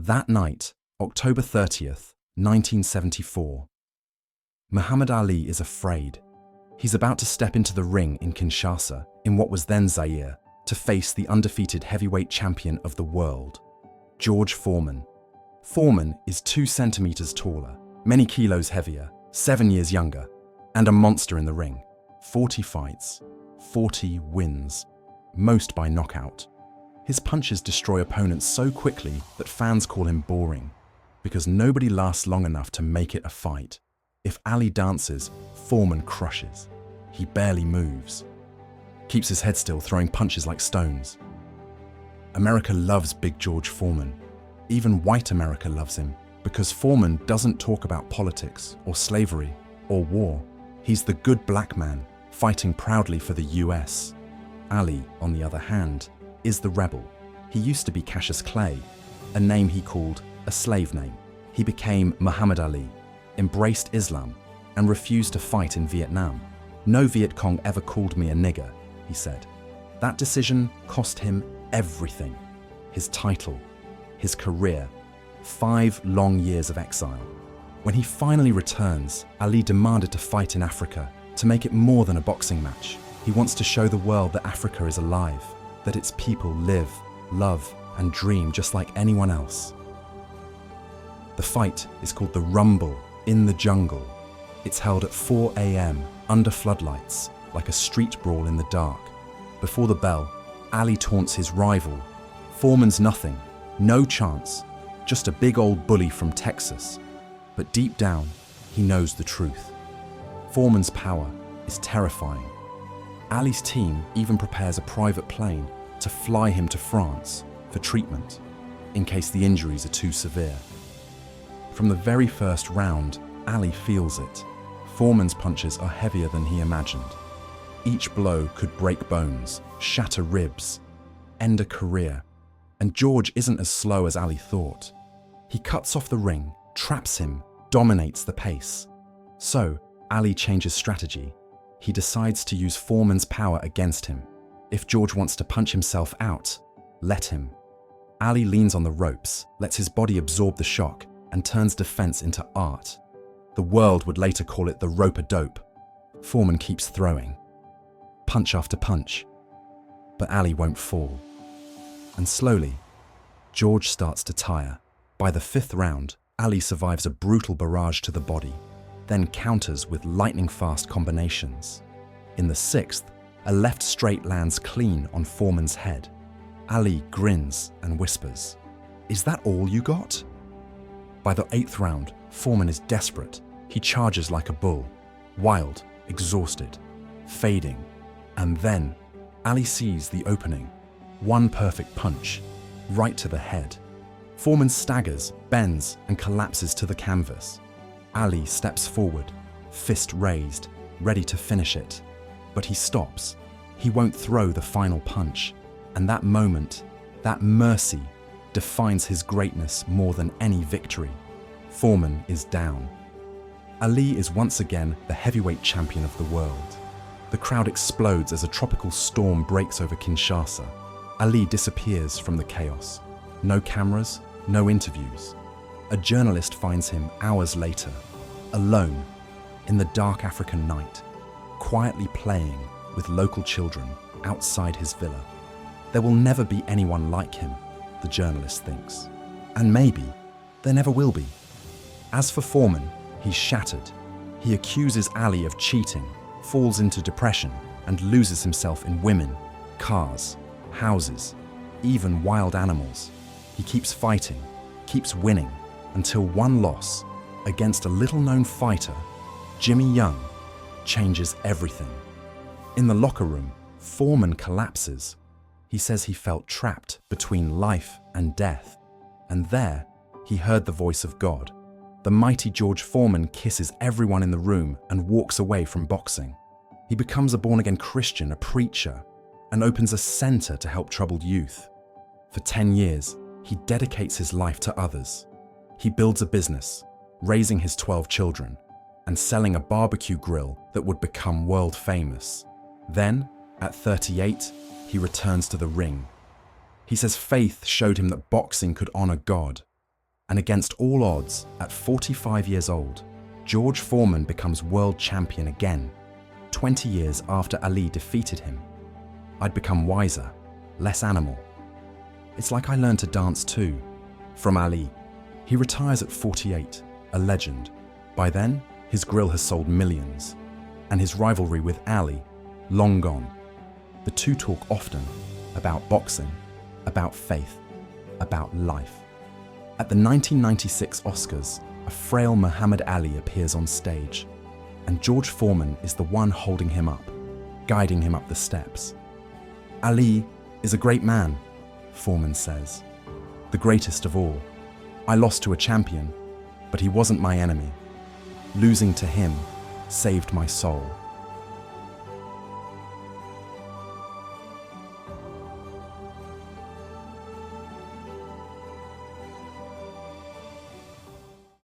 That night, October 30th, 1974. Muhammad Ali is afraid. He's about to step into the ring in Kinshasa, in what was then Zaire, to face the undefeated heavyweight champion of the world, George Foreman. Foreman is 2 centimeters taller, many kilos heavier, 7 years younger, and a monster in the ring. 40 fights, 40 wins, most by knockout. His punches destroy opponents so quickly that fans call him boring, because nobody lasts long enough to make it a fight. If Ali dances, Foreman crushes. He barely moves. Keeps his head still, throwing punches like stones. America loves Big George Foreman. Even white America loves him, because Foreman doesn't talk about politics or slavery or war. He's the good black man, fighting proudly for the US. Ali, on the other hand, is the rebel. He used to be Cassius Clay, a name he called a slave name. He became Muhammad Ali, embraced Islam, and refused to fight in Vietnam. "No Viet Cong ever called me a nigger," he said. That decision cost him everything. His title, his career, 5 long years of exile. When he finally returns, Ali demanded to fight in Africa, to make it more than a boxing match. He wants to show the world that Africa is alive, that its people live, love, and dream just like anyone else. The fight is called the Rumble in the Jungle. It's held at 4 a.m. under floodlights, like a street brawl in the dark. Before the bell, Ali taunts his rival. Foreman's nothing, no chance, just a big old bully from Texas. But deep down, he knows the truth. Foreman's power is terrifying. Ali's team even prepares a private plane to fly him to France for treatment, in case the injuries are too severe. From the very first round, Ali feels it. Foreman's punches are heavier than he imagined. Each blow could break bones, shatter ribs, end a career. And George isn't as slow as Ali thought. He cuts off the ring, traps him, dominates the pace. So, Ali changes strategy. He decides to use Foreman's power against him. If George wants to punch himself out, let him. Ali leans on the ropes, lets his body absorb the shock, and turns defense into art. The world would later call it the rope-a-dope. Foreman keeps throwing, punch after punch, but Ali won't fall. And slowly, George starts to tire. By the 5th round, Ali survives a brutal barrage to the body, then counters with lightning-fast combinations. In the 6th, a left straight lands clean on Foreman's head. Ali grins and whispers, "Is that all you got?" By the 8th round, Foreman is desperate. He charges like a bull, wild, exhausted, fading. And then, Ali sees the opening. One perfect punch, right to the head. Foreman staggers, bends, and collapses to the canvas. Ali steps forward, fist raised, ready to finish it. But he stops. He won't throw the final punch. And that moment, that mercy, defines his greatness more than any victory. Foreman is down. Ali is once again the heavyweight champion of the world. The crowd explodes as a tropical storm breaks over Kinshasa. Ali disappears from the chaos. No cameras, no interviews. A journalist finds him hours later, alone, in the dark African night, quietly playing with local children outside his villa. There will never be anyone like him, the journalist thinks. And maybe there never will be. As for Foreman, he's shattered. He accuses Ali of cheating, falls into depression, and loses himself in women, cars, houses, even wild animals. He keeps fighting, keeps winning, until one loss against a little-known fighter, Jimmy Young, changes everything. In the locker room, Foreman collapses. He says he felt trapped between life and death. And there, he heard the voice of God. The mighty George Foreman kisses everyone in the room and walks away from boxing. He becomes a born-again Christian, a preacher, and opens a center to help troubled youth. For 10 years, he dedicates his life to others. He builds a business, raising his 12 children, and selling a barbecue grill that would become world famous. Then, at 38, he returns to the ring. He says faith showed him that boxing could honor God. And against all odds, at 45 years old, George Foreman becomes world champion again, 20 years after Ali defeated him. I'd become wiser, less animal. It's like I learned to dance too, from Ali. He retires at 48, a legend. By then, his grill has sold millions, and his rivalry with Ali, long gone. The two talk often about boxing, about faith, about life. At the 1996 Oscars, a frail Muhammad Ali appears on stage, and George Foreman is the one holding him up, guiding him up the steps. Ali is a great man, Foreman says. The greatest of all. I lost to a champion, but he wasn't my enemy. Losing to him saved my soul.